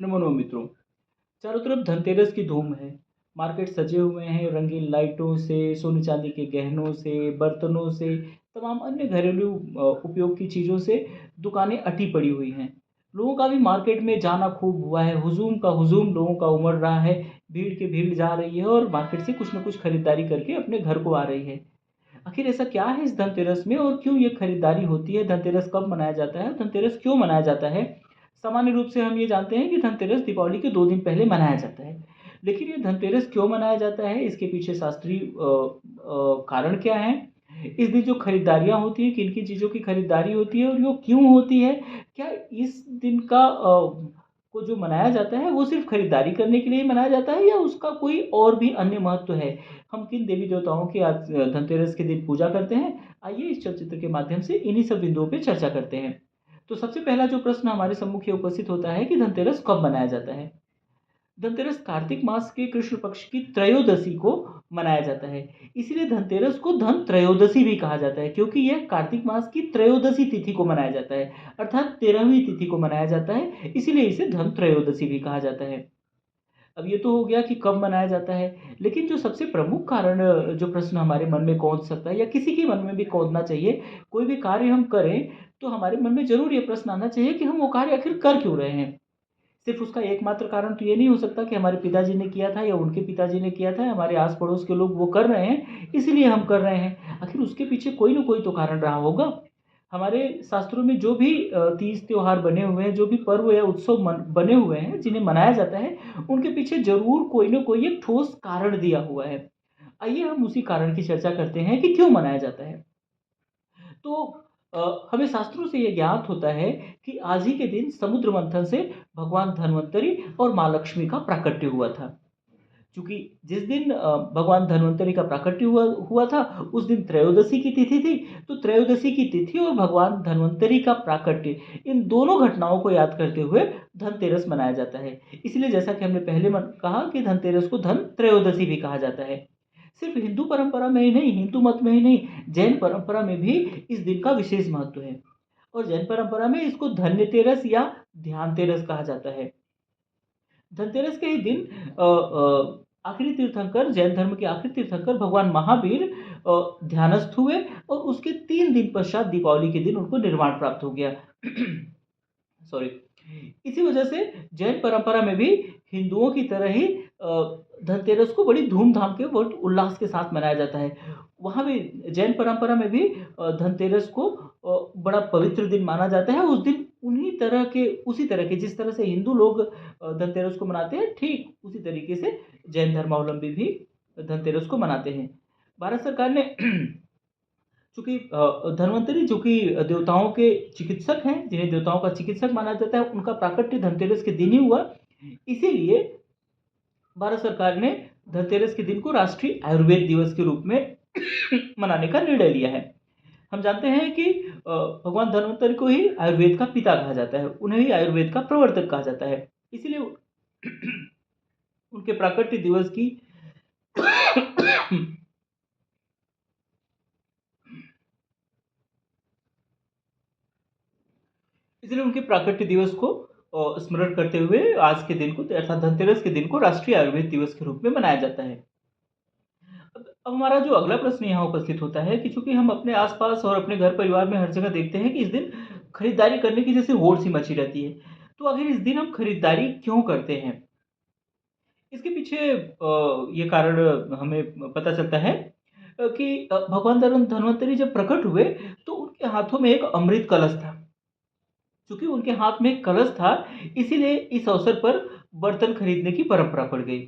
नमो नमो मित्रों। चारों तरफ धनतेरस की धूम है। मार्केट सजे हुए हैं रंगीन लाइटों से, सोने चांदी के गहनों से, बर्तनों से, तमाम अन्य घरेलू उपयोग की चीज़ों से दुकानें अटी पड़ी हुई हैं। लोगों का भी मार्केट में जाना खूब हुआ है, हुजूम का हुजूम लोगों का उमड़ रहा है। भीड़ की भीड़ जा रही है और मार्केट से कुछ न कुछ खरीदारी करके अपने घर को आ रही है। आखिर ऐसा क्या है इस धनतेरस में और क्यों ये खरीदारी होती है? धनतेरस कब मनाया जाता है? धनतेरस क्यों मनाया जाता है? सामान्य रूप से हम ये जानते हैं कि धनतेरस दीपावली के 2 दिन पहले मनाया जाता है। लेकिन ये धनतेरस क्यों मनाया जाता है? इसके पीछे शास्त्रीय कारण क्या है? इस दिन जो खरीदारियाँ होती हैं, किन-किन चीज़ों की खरीदारी होती है और वो क्यों होती है? क्या इस दिन का को जो मनाया जाता है वो सिर्फ़ खरीदारी करने के लिए ही मनाया जाता है या उसका कोई और भी अन्य महत्व है? हम किन देवी-देवताओं की आज धनतेरस के दिन पूजा करते हैं? आइए इस चलचित्र के माध्यम से इन्हीं सब बिंदुओं पे चर्चा करते हैं। तो सबसे पहला जो प्रश्न हमारे सम्मुख ये उपस्थित होता है कि धनतेरस कब मनाया जाता है? धनतेरस कार्तिक मास के कृष्ण पक्ष की त्रयोदशी को मनाया जाता है। इसीलिए धनतेरस को धन त्रयोदशी भी कहा जाता है क्योंकि यह कार्तिक मास की त्रयोदशी तिथि को मनाया जाता है, अर्थात 13वीं तिथि को मनाया जाता है, इसीलिए इसे धन त्रयोदशी भी कहा जाता है। अब ये तो हो गया कि कब मनाया जाता है, लेकिन जो सबसे प्रमुख कारण जो प्रश्न हमारे मन में कौंध सकता है या किसी के मन में भी कौंधना चाहिए, कोई भी कार्य हम करें, तो हमारे मन में ज़रूर ये प्रश्न आना चाहिए कि हम वो कार्य आखिर कर क्यों रहे हैं? सिर्फ़ उसका एकमात्र कारण तो ये नहीं हो सकता कि हमारे पिताजी ने किया था या उनके पिताजी ने किया था, हमारे आस-पड़ोस के लोग वो कर रहे हैं, इसलिए हम कर रहे हैं। आखिर उसके पीछे कोई न कोई तो कारण रहा होगा। हमारे शास्त्रों में जो भी तीज त्योहार बने हुए हैं, जो भी पर्व या उत्सव बने हुए हैं, जिन्हें मनाया जाता है, उनके पीछे ज़रूर कोई न कोई एक ठोस कारण दिया हुआ है। आइए हम उसी कारण की चर्चा करते हैं कि क्यों मनाया जाता है। तो हमें शास्त्रों से ये ज्ञात होता है कि आज ही के दिन समुद्र मंथन से भगवान धन्वंतरि और माँ लक्ष्मी का प्राकट्य हुआ था। चूँकि जिस दिन भगवान धन्वंतरि का प्राकट्य हुआ हुआ था, उस दिन त्रयोदशी की तिथि थी, तो त्रयोदशी की तिथि और भगवान धन्वंतरि का प्राकट्य, इन दोनों घटनाओं को याद करते हुए धनतेरस मनाया जाता है। इसलिए जैसा कि हमने पहले कहा कि धनतेरस को धन त्रयोदशी भी कहा जाता है। सिर्फ़ हिंदू परंपरा में ही नहीं, हिंदू मत में ही नहीं, जैन परंपरा में भी इस दिन का विशेष महत्व है और जैन परंपरा में इसको धन्यतेरस या ध्यानतेरस कहा जाता है। धनतेरस के ही दिन आखिरी तीर्थंकर जैन धर्म के आखिरी तीर्थंकर भगवान महावीर ध्यानस्थ हुए और उसके 3 दिन पश्चात दीपावली के दिन उनको निर्वाण प्राप्त हो गया। सॉरी। इसी वजह से जैन परंपरा में भी हिंदुओं की तरह ही धनतेरस को बड़ी धूम-धाम के बहुत उल्लास के साथ मनाया जाता है। वहाँ भी जैन परंपरा में भी धनतेरस को बड़ा पवित्र दिन माना जाता है। उस दिन उसी तरह के जिस तरह से हिंदू लोग धनतेरस को मनाते हैं, ठीक उसी तरीके से जैन धर्मावलंबी भी धनतेरस को मनाते हैं। भारत सरकार ने चूँकि धन्वंतरि जो कि देवताओं के चिकित्सक हैं, जिन्हें देवताओं का चिकित्सक माना जाता है, उनका प्राकट्य धनतेरस के दिन ही हुआ। इसीलिए भारत सरकार ने धनतेरस के दिन को राष्ट्रीय आयुर्वेद दिवस के रूप में मनाने का निर्णय लिया है। हम जानते हैं कि भगवान धन्वंतरि को ही आयुर्वेद का पिता कहा जाता है, उन्हें ही आयुर्वेद का प्रवर्तक कहा जाता है। इसीलिए उनके प्राकट्य दिवस की इसलिए उनके प्राकट्य दिवस को स्मरण करते हुए आज के दिन को अर्थात धनतेरस के दिन को राष्ट्रीय आयुर्वेद दिवस के रूप में मनाया जाता है। अब हमारा जो अगला प्रश्न यहाँ उपस्थित होता है कि चूँकि हम अपने आस-पास और अपने घर परिवार में हर जगह देखते हैं कि इस दिन खरीदारी करने की जैसे होड़ सी मची रहती है। तो आखिर इस दिन हम खरीदारी क्यों करते हैं? इसके पीछे ये कारण हमें पता चलता है कि भगवान धन्वंतरि जब प्रकट हुए तो उनके हाथों में एक अमृत कलश था। चूँकि उनके हाथ में एक कलश था, इसीलिए इस अवसर पर बर्तन खरीदने की परंपरा पड़ गई।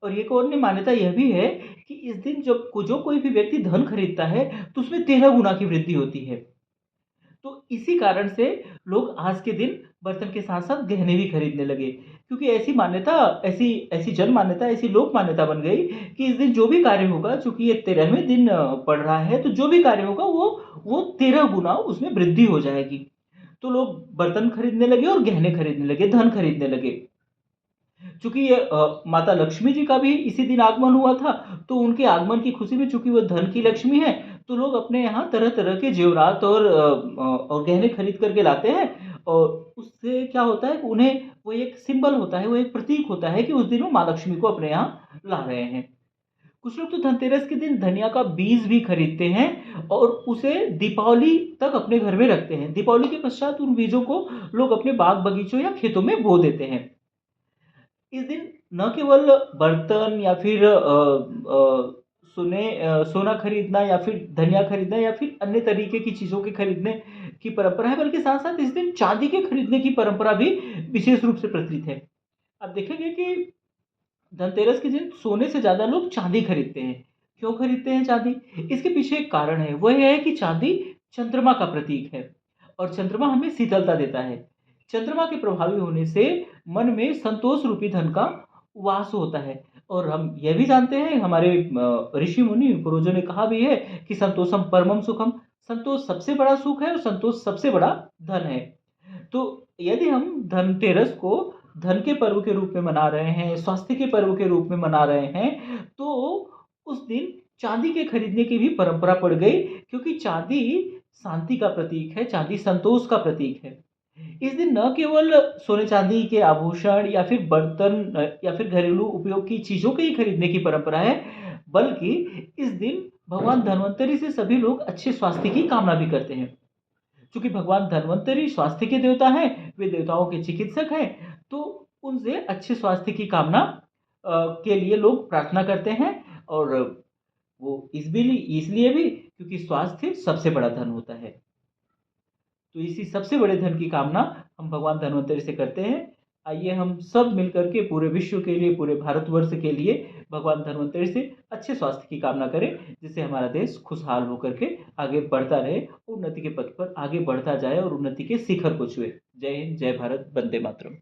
और एक और मान्यता यह भी है कि इस दिन जब जो कोई भी व्यक्ति धन खरीदता है, तो उसमें 13 गुना की वृद्धि होती है। तो इसी कारण से लोग आज के दिन बर्तन के साथ-साथ गहने भी खरीदने लगे। क्योंकि ऐसी ऐसी जन मान्यता, ऐसी लोक मान्यता बन गई कि इस दिन जो भी कार्य होगा, चूँकि ये 13वें दिन पड़ रहा है, तो जो भी कार्य होगा वो 13 गुना उसमें वृद्धि हो जाएगी। तो लोग बर्तन खरीदने लगे और गहने खरीदने लगे, धन खरीदने लगे। चूँकि ये माता लक्ष्मी जी का भी इसी दिन आगमन हुआ था, तो उनके आगमन की खुशी में चूँकि वो धन की लक्ष्मी हैं, तो लोग अपने यहाँ तरह-तरह के ज़ेवरात और गहने खरीद कर के लाते हैं और उससे क्या होता है कि उन्हें वो एक सिंबल होता है, वो एक प्रतीक होता है कि उस दिन वो माँ लक्ष्मी को अपने यहाँ ला रहे हैं। कुछ लोग तो धनतेरस के दिन धनिया का बीज भी खरीदते हैं और उसे दीपावली तक अपने घर में रखते हैं। दीपावली के पश्चात उन बीजों को लोग अपने बाग बगीचों या खेतों में बो देते हैं। इस दिन न केवल बर्तन या फिर सोना खरीदना या फिर धनिया खरीदना या फिर अन्य तरीके की चीज़ों के खरीदने की परंपरा है, बल्कि साथ-साथ इस दिन चांदी के खरीदने की परंपरा भी विशेष रूप से प्रचलित है। आप देखेंगे कि धनतेरस के दिन सोने से ज़्यादा लोग चांदी खरीदते हैं। क्यों खरीदते हैं चांदी? इसके पीछे एक कारण है, वो ये है कि चांदी चंद्रमा का प्रतीक है और चंद्रमा हमें शीतलता देता है। चंद्रमा के प्रभावी होने से मन में संतोष रूपी धन का वास होता है और हम यह भी जानते हैं, हमारे ऋषि-मुनि पूर्वजों ने कहा भी है कि संतोषम परमम सुखम, संतोष सबसे बड़ा सुख है और संतोष सबसे बड़ा धन है। तो यदि हम धनतेरस को धन के पर्व के रूप में मना रहे हैं, स्वास्थ्य के पर्व के रूप में मना रहे हैं, तो उस दिन चांदी के खरीदने की भी परंपरा पड़ गई, क्योंकि चांदी शांति का प्रतीक है, चांदी संतोष का प्रतीक है। इस दिन न केवल सोने-चांदी के आभूषण या फिर बर्तन या फिर घरेलू उपयोग की चीज़ों के ही खरीदने की परंपरा है, बल्कि इस दिन भगवान धन्वंतरि से सभी लोग अच्छे स्वास्थ्य की कामना भी करते हैं। चूँकि भगवान धन्वंतरि स्वास्थ्य के देवता हैं, वे देवताओं के चिकित्सक हैं, तो उनसे अच्छे स्वास्थ्य की कामना के लिए लोग प्रार्थना करते हैं और वो इसलिए भी क्योंकि स्वास्थ्य सबसे बड़ा धन होता है। तो इसी सबसे बड़े धन की कामना हम भगवान धन्वंतरि से करते हैं। आइए हम सब मिलकर के पूरे विश्व के लिए, पूरे भारतवर्ष के लिए भगवान धन्वंतरि से अच्छे स्वास्थ्य की कामना करें, जिससे हमारा देश खुशहाल होकर के आगे बढ़ता रहे, उन्नति के पथ पर आगे बढ़ता जाए और उन्नति के शिखर को छुए। जय हिंद, जय भारत, वंदे मातरम।